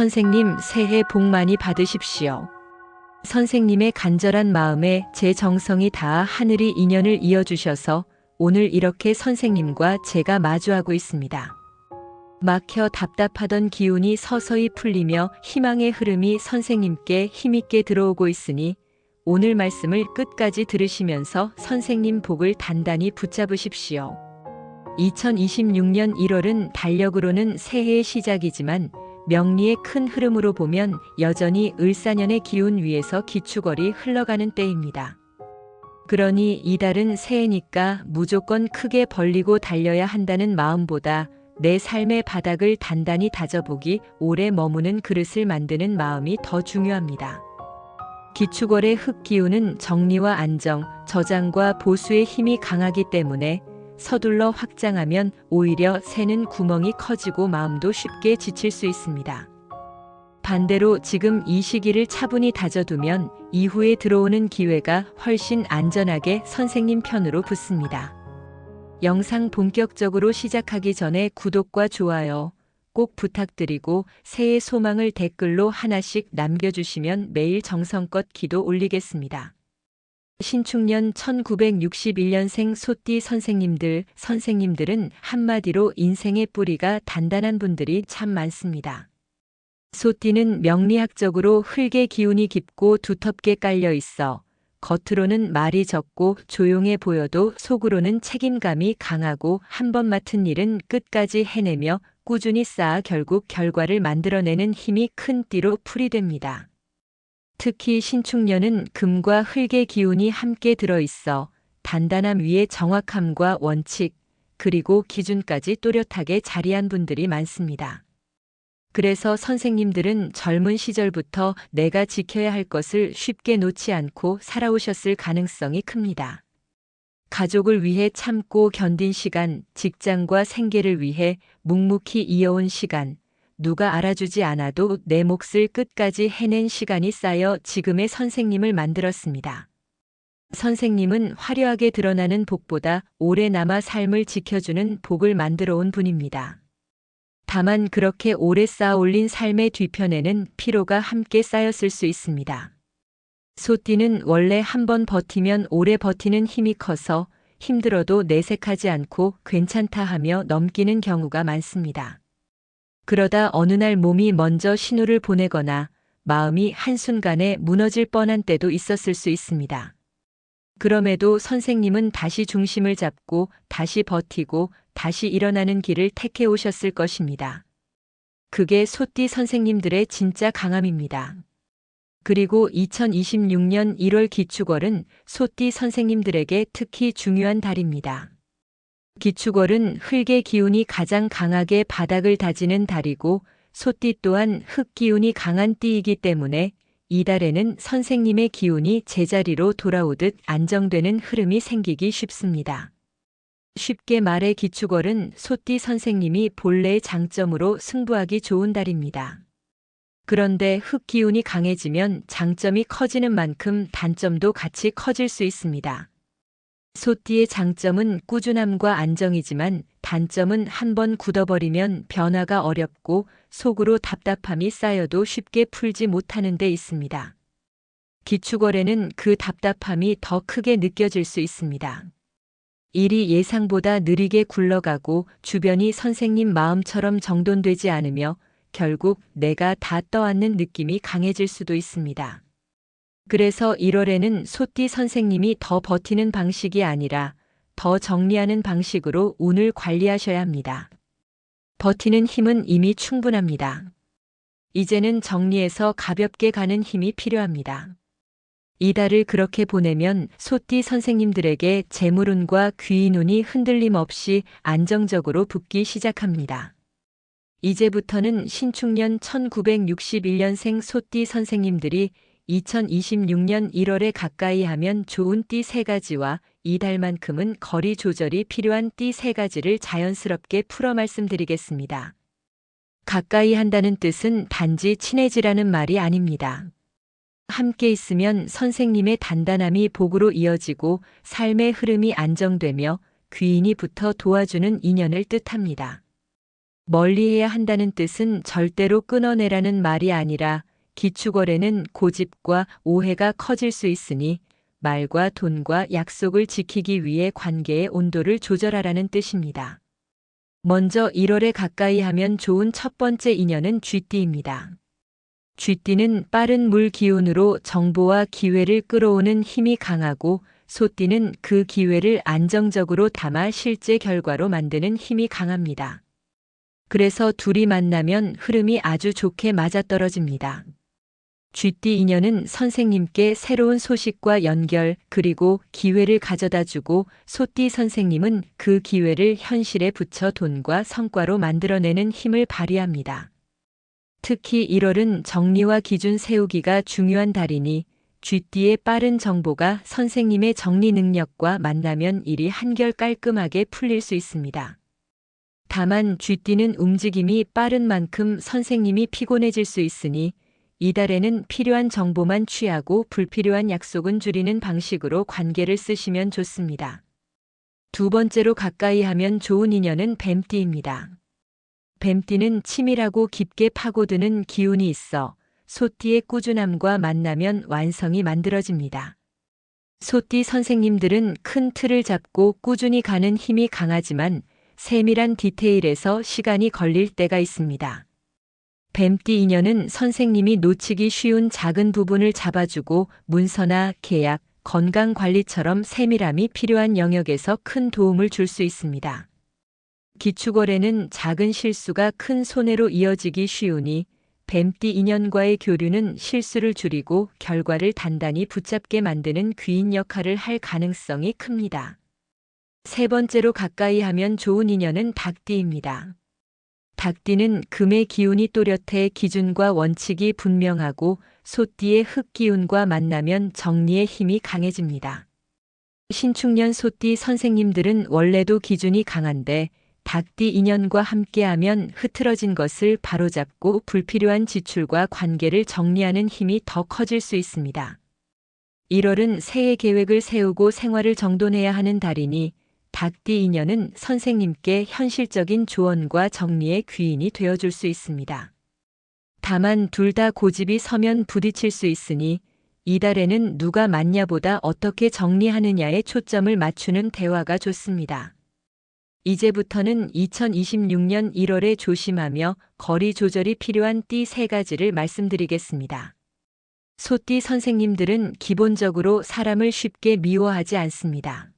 선생님, 새해 복 많이 받으십시오. 선생님의 간절한 마음에 제 정성이 닿아 하늘이 인연을 이어주셔서 오늘 이렇게 선생님과 제가 마주하고 있습니다. 막혀 답답하던 기운이 서서히 풀리며 희망의 흐름이 선생님께 힘있게 들어오고 있으니 오늘 말씀을 끝까지 들으시면서 선생님 복을 단단히 붙잡으십시오. 2026년 1월은 달력으로는 새해의 시작이지만 명리의 큰 흐름으로 보면 여전히 을사년의 기운 위에서 기축월이 흘러가는 때입니다. 그러니 이달은 새해니까 무조건 크게 벌리고 달려야 한다는 마음보다 내 삶의 바닥을 단단히 다져보기, 오래 머무는 그릇을 만드는 마음이 더 중요합니다. 기축월의 흙기운은 정리와 안정, 저장과 보수의 힘이 강하기 때문에 서둘러 확장하면 오히려 새는 구멍이 커지고 마음도 쉽게 지칠 수 있습니다. 반대로 지금 이 시기를 차분히 다져두면 이후에 들어오는 기회가 훨씬 안전하게 선생님 편으로 붙습니다. 영상 본격적으로 시작하기 전에 구독과 좋아요 꼭 부탁드리고 새해 소망을 댓글로 하나씩 남겨주시면 매일 정성껏 기도 올리겠습니다. 신축년 1961년생 소띠 선생님들은 한마디로 인생의 뿌리가 단단한 분들이 참 많습니다. 소띠는 명리학적으로 흙의 기운이 깊고 두텁게 깔려 있어 겉으로는 말이 적고 조용해 보여도 속으로는 책임감이 강하고 한 번 맡은 일은 끝까지 해내며 꾸준히 쌓아 결국 결과를 만들어내는 힘이 큰 띠로 풀이됩니다. 특히 신축년은 금과 흙의 기운이 함께 들어있어 단단함 위에 정확함과 원칙, 그리고 기준까지 또렷하게 자리한 분들이 많습니다. 그래서 선생님들은 젊은 시절부터 내가 지켜야 할 것을 쉽게 놓지 않고 살아오셨을 가능성이 큽니다. 가족을 위해 참고 견딘 시간, 직장과 생계를 위해 묵묵히 이어온 시간, 누가 알아주지 않아도 내 몫을 끝까지 해낸 시간이 쌓여 지금의 선생님을 만들었습니다. 선생님은 화려하게 드러나는 복보다 오래 남아 삶을 지켜주는 복을 만들어 온 분입니다. 다만 그렇게 오래 쌓아 올린 삶의 뒤편에는 피로가 함께 쌓였을 수 있습니다. 소띠는 원래 한번 버티면 오래 버티는 힘이 커서 힘들어도 내색하지 않고 괜찮다 하며 넘기는 경우가 많습니다. 그러다 어느 날 몸이 먼저 신호를 보내거나 마음이 한순간에 무너질 뻔한 때도 있었을 수 있습니다. 그럼에도 선생님은 다시 중심을 잡고 다시 버티고 다시 일어나는 길을 택해 오셨을 것입니다. 그게 소띠 선생님들의 진짜 강함입니다. 그리고 2026년 1월 기축월은 소띠 선생님들에게 특히 중요한 달입니다. 기축월은 흙의 기운이 가장 강하게 바닥을 다지는 달이고 소띠 또한 흙 기운이 강한 띠이기 때문에 이 달에는 선생님의 기운이 제자리로 돌아오듯 안정되는 흐름이 생기기 쉽습니다. 쉽게 말해 기축월은 소띠 선생님이 본래의 장점으로 승부하기 좋은 달입니다. 그런데 흙 기운이 강해지면 장점이 커지는 만큼 단점도 같이 커질 수 있습니다. 소띠의 장점은 꾸준함과 안정이지만 단점은 한번 굳어버리면 변화가 어렵고 속으로 답답함이 쌓여도 쉽게 풀지 못하는 데 있습니다. 기축월에는 그 답답함이 더 크게 느껴질 수 있습니다. 일이 예상보다 느리게 굴러가고 주변이 선생님 마음처럼 정돈되지 않으며 결국 내가 다 떠안는 느낌이 강해질 수도 있습니다. 그래서 1월에는 소띠 선생님이 더 버티는 방식이 아니라 더 정리하는 방식으로 운을 관리하셔야 합니다. 버티는 힘은 이미 충분합니다. 이제는 정리해서 가볍게 가는 힘이 필요합니다. 이달을 그렇게 보내면 소띠 선생님들에게 재물운과 귀인운이 흔들림 없이 안정적으로 붙기 시작합니다. 이제부터는 신축년 1961년생 소띠 선생님들이 2026년 1월에 가까이 하면 좋은 띠 3가지와 이달만큼은 거리 조절이 필요한 띠 3가지를 자연스럽게 풀어 말씀드리겠습니다. 가까이 한다는 뜻은 단지 친해지라는 말이 아닙니다. 함께 있으면 선생님의 단단함이 복으로 이어지고 삶의 흐름이 안정되며 귀인이 붙어 도와주는 인연을 뜻합니다. 멀리해야 한다는 뜻은 절대로 끊어내라는 말이 아니라 기축월에는 고집과 오해가 커질 수 있으니 말과 돈과 약속을 지키기 위해 관계의 온도를 조절하라는 뜻입니다. 먼저 1월에 가까이 하면 좋은 첫 번째 인연은 쥐띠입니다. 쥐띠는 빠른 물 기운으로 정보와 기회를 끌어오는 힘이 강하고 소띠는 그 기회를 안정적으로 담아 실제 결과로 만드는 힘이 강합니다. 그래서 둘이 만나면 흐름이 아주 좋게 맞아떨어집니다. 쥐띠 인연은 선생님께 새로운 소식과 연결 그리고 기회를 가져다주고 소띠 선생님은 그 기회를 현실에 붙여 돈과 성과로 만들어내는 힘을 발휘합니다. 특히 1월은 정리와 기준 세우기가 중요한 달이니 쥐띠의 빠른 정보가 선생님의 정리 능력과 만나면 일이 한결 깔끔하게 풀릴 수 있습니다. 다만 쥐띠는 움직임이 빠른 만큼 선생님이 피곤해질 수 있으니 이달에는 필요한 정보만 취하고 불필요한 약속은 줄이는 방식으로 관계를 쓰시면 좋습니다. 두 번째로 가까이 하면 좋은 인연은 뱀띠입니다. 뱀띠는 치밀하고 깊게 파고드는 기운이 있어 소띠의 꾸준함과 만나면 완성이 만들어집니다. 소띠 선생님들은 큰 틀을 잡고 꾸준히 가는 힘이 강하지만 세밀한 디테일에서 시간이 걸릴 때가 있습니다. 뱀띠 인연은 선생님이 놓치기 쉬운 작은 부분을 잡아주고 문서나 계약, 건강관리처럼 세밀함이 필요한 영역에서 큰 도움을 줄 수 있습니다. 기축월에는 작은 실수가 큰 손해로 이어지기 쉬우니 뱀띠 인연과의 교류는 실수를 줄이고 결과를 단단히 붙잡게 만드는 귀인 역할을 할 가능성이 큽니다. 세 번째로 가까이 하면 좋은 인연은 닭띠입니다. 닭띠는 금의 기운이 또렷해 기준과 원칙이 분명하고 소띠의 흙기운과 만나면 정리의 힘이 강해집니다. 신축년 소띠 선생님들은 원래도 기준이 강한데 닭띠 인연과 함께하면 흐트러진 것을 바로잡고 불필요한 지출과 관계를 정리하는 힘이 더 커질 수 있습니다. 1월은 새해 계획을 세우고 생활을 정돈해야 하는 달이니 닭띠 인연은 선생님께 현실적인 조언과 정리의 귀인이 되어줄 수 있습니다. 다만 둘 다 고집이 서면 부딪힐 수 있으니 이달에는 누가 맞냐보다 어떻게 정리하느냐에 초점을 맞추는 대화가 좋습니다. 이제부터는 2026년 1월에 조심하며 거리 조절이 필요한 띠 3가지를 말씀드리겠습니다. 소띠 선생님들은 기본적으로 사람을 쉽게 미워하지 않습니다.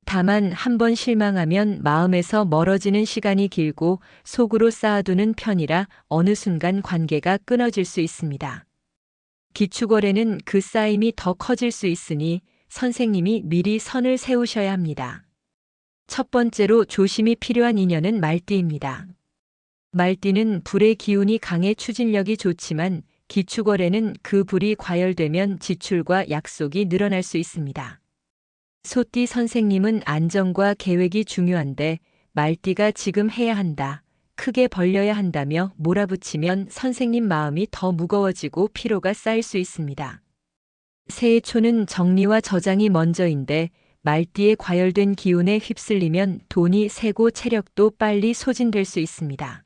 다만 한번 실망하면 마음에서 멀어지는 시간이 길고 속으로 쌓아두는 편이라 어느 순간 관계가 끊어질 수 있습니다. 기축월에는 그 쌓임이 더 커질 수 있으니 선생님이 미리 선을 세우셔야 합니다. 첫 번째로 조심이 필요한 인연은 말띠입니다. 말띠는 불의 기운이 강해 추진력이 좋지만 기축월에는 그 불이 과열되면 지출과 약속이 늘어날 수 있습니다. 소띠 선생님은 안정과 계획이 중요한데 말띠가 지금 해야 한다, 크게 벌려야 한다며 몰아붙이면 선생님 마음이 더 무거워지고 피로가 쌓일 수 있습니다. 새해 초는 정리와 저장이 먼저인데 말띠의 과열된 기운에 휩쓸리면 돈이 새고 체력도 빨리 소진될 수 있습니다.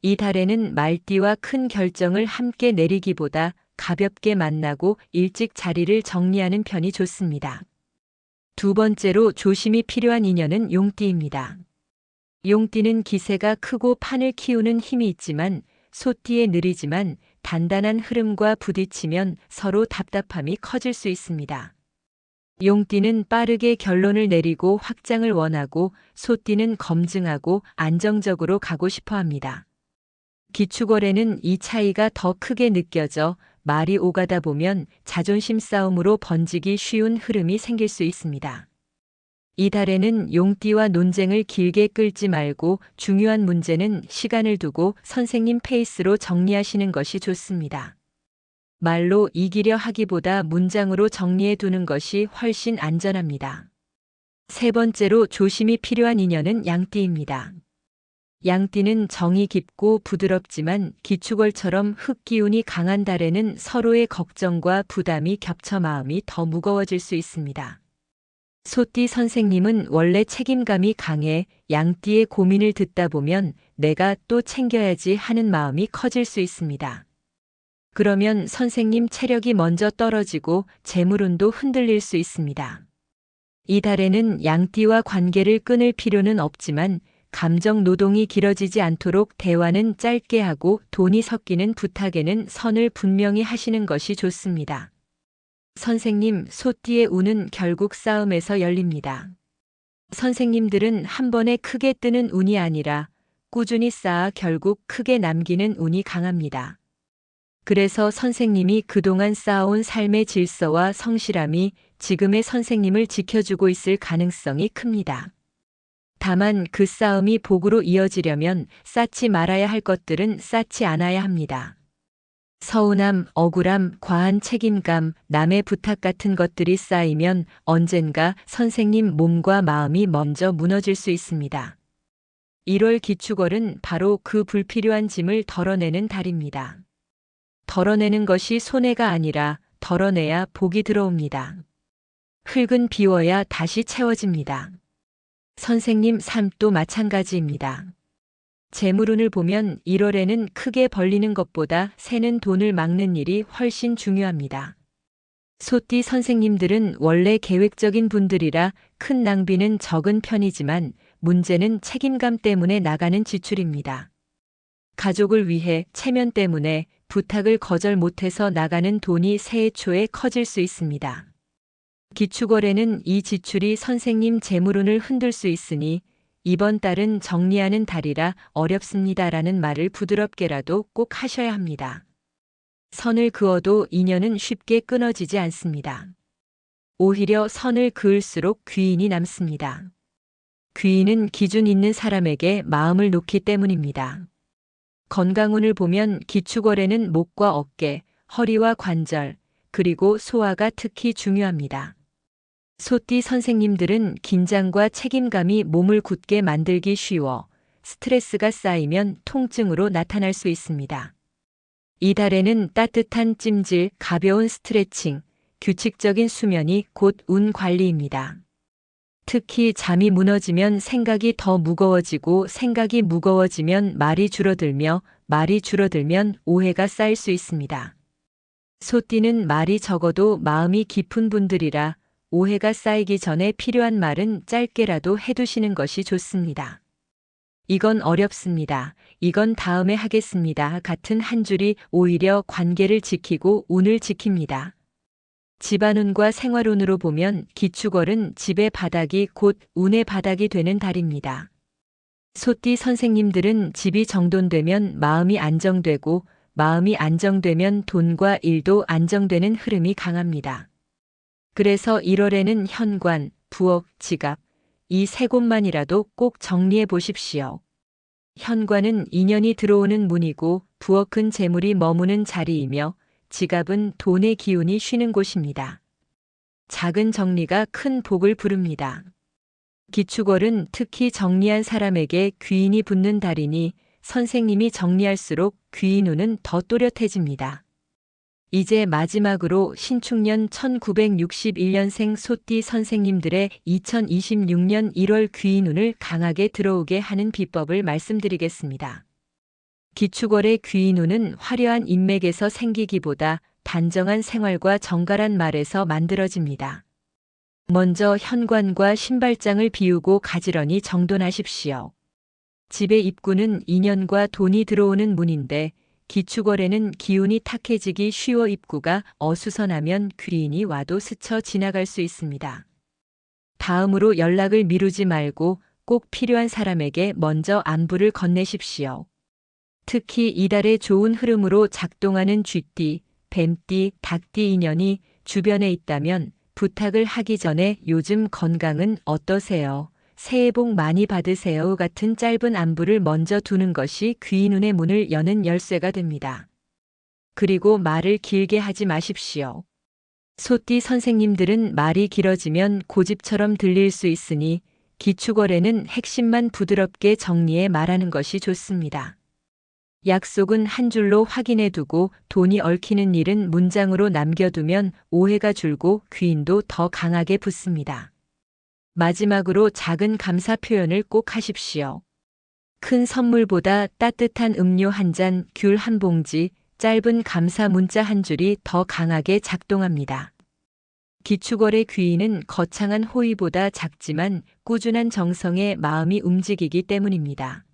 이 달에는 말띠와 큰 결정을 함께 내리기보다 가볍게 만나고 일찍 자리를 정리하는 편이 좋습니다. 두 번째로 조심이 필요한 인연은 용띠입니다. 용띠는 기세가 크고 판을 키우는 힘이 있지만 소띠에 느리지만 단단한 흐름과 부딪히면 서로 답답함이 커질 수 있습니다. 용띠는 빠르게 결론을 내리고 확장을 원하고 소띠는 검증하고 안정적으로 가고 싶어 합니다. 기축월에는 이 차이가 더 크게 느껴져 말이 오가다 보면 자존심 싸움으로 번지기 쉬운 흐름이 생길 수 있습니다. 이 달에는 용띠와 논쟁을 길게 끌지 말고 중요한 문제는 시간을 두고 선생님 페이스로 정리하시는 것이 좋습니다. 말로 이기려 하기보다 문장으로 정리해 두는 것이 훨씬 안전합니다. 세 번째로 조심이 필요한 인연은 양띠입니다. 양띠는 정이 깊고 부드럽지만 기축월처럼 흙기운이 강한 달에는 서로의 걱정과 부담이 겹쳐 마음이 더 무거워질 수 있습니다. 소띠 선생님은 원래 책임감이 강해 양띠의 고민을 듣다 보면 내가 또 챙겨야지 하는 마음이 커질 수 있습니다. 그러면 선생님 체력이 먼저 떨어지고 재물운도 흔들릴 수 있습니다. 이 달에는 양띠와 관계를 끊을 필요는 없지만 감정 노동이 길어지지 않도록 대화는 짧게 하고 돈이 섞이는 부탁에는 선을 분명히 하시는 것이 좋습니다. 선생님, 소띠의 운은 결국 싸움에서 열립니다. 선생님들은 한 번에 크게 뜨는 운이 아니라 꾸준히 쌓아 결국 크게 남기는 운이 강합니다. 그래서 선생님이 그동안 쌓아온 삶의 질서와 성실함이 지금의 선생님을 지켜주고 있을 가능성이 큽니다. 다만 그 싸움이 복으로 이어지려면 쌓지 말아야 할 것들은 쌓지 않아야 합니다. 서운함, 억울함, 과한 책임감, 남의 부탁 같은 것들이 쌓이면 언젠가 선생님 몸과 마음이 먼저 무너질 수 있습니다. 1월 기축월은 바로 그 불필요한 짐을 덜어내는 달입니다. 덜어내는 것이 손해가 아니라 덜어내야 복이 들어옵니다. 흙은 비워야 다시 채워집니다. 선생님 삶도 마찬가지입니다. 재물운을 보면 1월에는 크게 벌리는 것보다 새는 돈을 막는 일이 훨씬 중요합니다. 소띠 선생님들은 원래 계획적인 분들이라 큰 낭비는 적은 편이지만 문제는 책임감 때문에 나가는 지출입니다. 가족을 위해 체면 때문에 부탁을 거절 못해서 나가는 돈이 새해 초에 커질 수 있습니다. 기축월에는 이 지출이 선생님 재물운을 흔들 수 있으니 이번 달은 정리하는 달이라 어렵습니다라는 말을 부드럽게라도 꼭 하셔야 합니다. 선을 그어도 인연은 쉽게 끊어지지 않습니다. 오히려 선을 그을수록 귀인이 남습니다. 귀인은 기준 있는 사람에게 마음을 놓기 때문입니다. 건강운을 보면 기축월에는 목과 어깨, 허리와 관절, 그리고 소화가 특히 중요합니다. 소띠 선생님들은 긴장과 책임감이 몸을 굳게 만들기 쉬워 스트레스가 쌓이면 통증으로 나타날 수 있습니다. 이 달에는 따뜻한 찜질, 가벼운 스트레칭, 규칙적인 수면이 곧 운 관리입니다. 특히 잠이 무너지면 생각이 더 무거워지고 생각이 무거워지면 말이 줄어들며 말이 줄어들면 오해가 쌓일 수 있습니다. 소띠는 말이 적어도 마음이 깊은 분들이라 오해가 쌓이기 전에 필요한 말은 짧게라도 해두시는 것이 좋습니다. 이건 어렵습니다. 이건 다음에 하겠습니다. 같은 한 줄이 오히려 관계를 지키고 운을 지킵니다. 집안운과 생활운으로 보면 기축월은 집의 바닥이 곧 운의 바닥이 되는 달입니다. 소띠 선생님들은 집이 정돈되면 마음이 안정되고 마음이 안정되면 돈과 일도 안정되는 흐름이 강합니다. 그래서 1월에는 현관, 부엌, 지갑, 이 세 곳만이라도 꼭 정리해 보십시오. 현관은 인연이 들어오는 문이고 부엌은 재물이 머무는 자리이며 지갑은 돈의 기운이 쉬는 곳입니다. 작은 정리가 큰 복을 부릅니다. 기축월은 특히 정리한 사람에게 귀인이 붙는 달이니 선생님이 정리할수록 귀인운은 더 또렷해집니다. 이제 마지막으로 신축년 1961년생 소띠 선생님들의 2026년 1월 귀인운을 강하게 들어오게 하는 비법을 말씀드리겠습니다. 기축월의 귀인운은 화려한 인맥에서 생기기보다 단정한 생활과 정갈한 말에서 만들어집니다. 먼저 현관과 신발장을 비우고 가지런히 정돈하십시오. 집의 입구는 인연과 돈이 들어오는 문인데 기축월에는 기운이 탁해지기 쉬워 입구가 어수선하면 귀인이 와도 스쳐 지나갈 수 있습니다. 다음으로 연락을 미루지 말고 꼭 필요한 사람에게 먼저 안부를 건네십시오. 특히 이달의 좋은 흐름으로 작동하는 쥐띠, 뱀띠, 닭띠 인연이 주변에 있다면 부탁을 하기 전에 요즘 건강은 어떠세요? 새해 복 많이 받으세요 같은 짧은 안부를 먼저 두는 것이 귀인운의 문을 여는 열쇠가 됩니다. 그리고 말을 길게 하지 마십시오. 소띠 선생님들은 말이 길어지면 고집처럼 들릴 수 있으니 기축월에는 핵심만 부드럽게 정리해 말하는 것이 좋습니다. 약속은 한 줄로 확인해 두고 돈이 얽히는 일은 문장으로 남겨두면 오해가 줄고 귀인도 더 강하게 붙습니다. 마지막으로 작은 감사 표현을 꼭 하십시오. 큰 선물보다 따뜻한 음료 한 잔, 귤 한 봉지, 짧은 감사 문자 한 줄이 더 강하게 작동합니다. 기축월의 귀인은 거창한 호의보다 작지만 꾸준한 정성에 마음이 움직이기 때문입니다.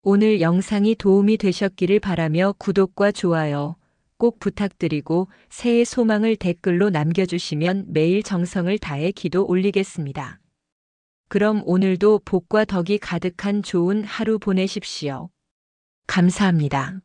오늘 영상이 도움이 되셨기를 바라며 구독과 좋아요 꼭 부탁드리고 새해 소망을 댓글로 남겨주시면 매일 정성을 다해 기도 올리겠습니다. 그럼 오늘도 복과 덕이 가득한 좋은 하루 보내십시오. 감사합니다.